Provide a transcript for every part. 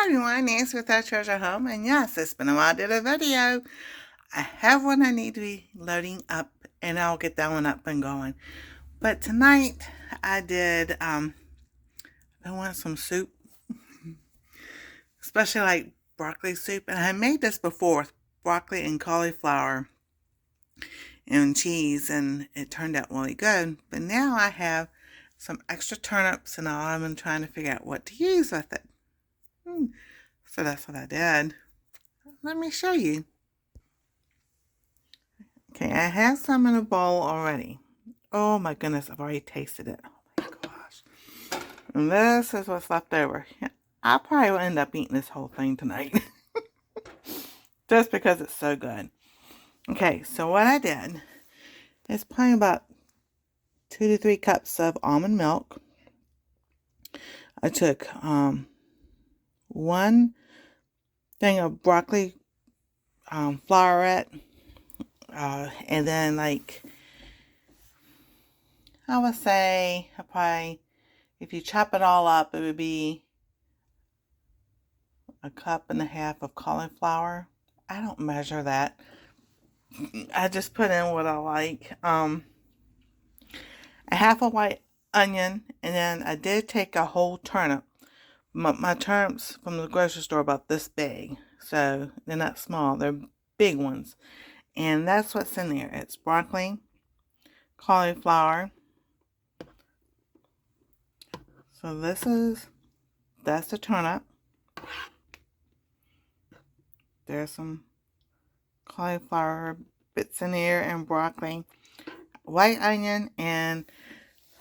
everyone, Nancy with our treasure home, and yes, it's been a while I did a video. I have one I need to be loading up, and I'll get that one up and going. But tonight, I want some soup, especially like broccoli soup, and I made this before with broccoli and cauliflower and cheese, and it turned out really good. But now I have some extra turnips, and I'm trying to figure out what to use with it. So that's what I did. Let me show you. Okay, I have some in a bowl already. Oh my goodness, I've already tasted it. Oh my gosh. And this is what's left over. I probably will end up eating this whole thing tonight. Just because it's so good. Okay, so what I did is probably about 2 to 3 cups of almond milk. I took 1 thing of broccoli floret, and then like I would say probably if you chop it all up, it would be 1.5 cups of cauliflower. I don't measure that. I just put in what I like. A half a white onion, and then I did take a whole turnip. My turnips from the grocery store are about this big, so they're not small, they're big ones. And that's what's in there. It's broccoli, cauliflower. So that's the turnip. There's some cauliflower bits in there and broccoli, white onion, and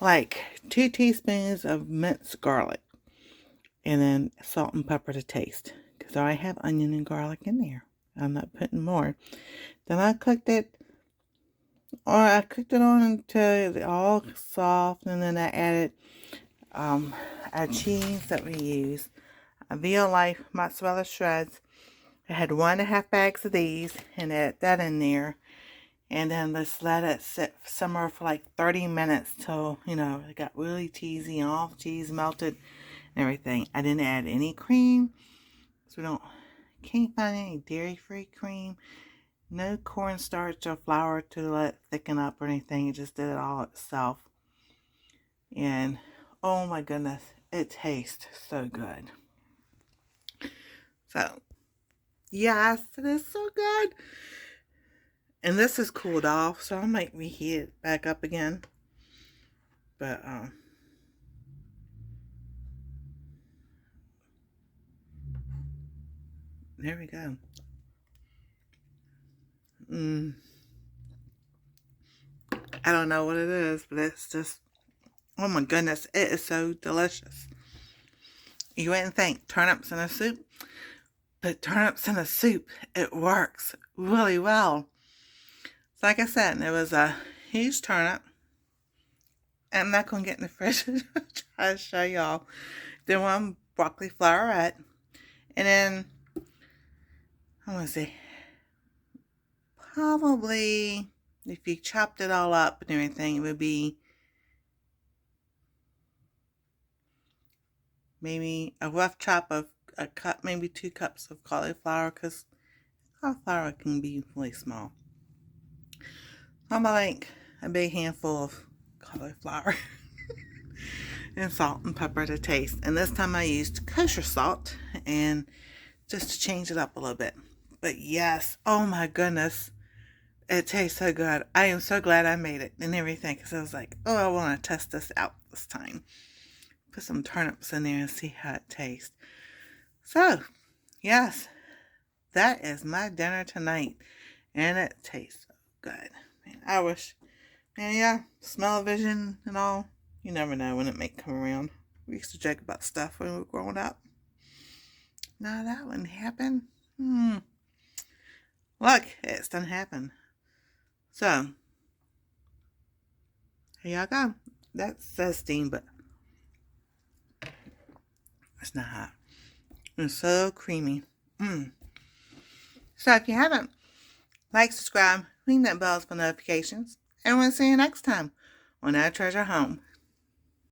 like 2 teaspoons of minced garlic. And then salt and pepper to taste, because I have onion and garlic in there. I'm not putting more. Then I cooked it on until it's all soft, and then I added our cheese that we use, a Yall mozzarella shreds. I had 1.5 bags of these, and add that in there, and then let's let it simmer for like 30 minutes till it got really cheesy and all the cheese melted and everything. I didn't add any cream, so can't find any dairy-free cream. No cornstarch or flour to let it thicken up or anything. It just did it all itself. And oh my goodness, it tastes so good. So yes, it is so good. And this is cooled off, so I might reheat it back up again. But there we go. I don't know what it is, but it's just, oh my goodness, it is so delicious. You wouldn't think turnips in a soup, but turnips in a soup, it works really well. So like I said, it was a huge turnip. I'm not going to get in the fridge to try to show y'all. Then 1 broccoli floret. And then, I want to say, probably, if you chopped it all up and everything, it would be maybe a rough chop of a cup, maybe 2 cups of cauliflower, because cauliflower can be really small. I'm like a big handful of cauliflower. And salt and pepper to taste. And this time I used kosher salt, and just to change it up a little bit. But yes, oh my goodness, it tastes so good. I am so glad I made it and everything, because I was like, oh, I want to test this out this time. Put some turnips in there and see how it tastes. So yes, that is my dinner tonight, and it tastes so good. Man, I wish, yeah, smell-o-vision and all. You never know when it may come around. We used to joke about stuff when we were growing up. No, that wouldn't happen. Look, it's done happened. So, here y'all go. That says steam, but it's not hot. It's so creamy. So if you haven't, like, subscribe, ring that bell for notifications, and we'll see you next time on Our Treasure Home.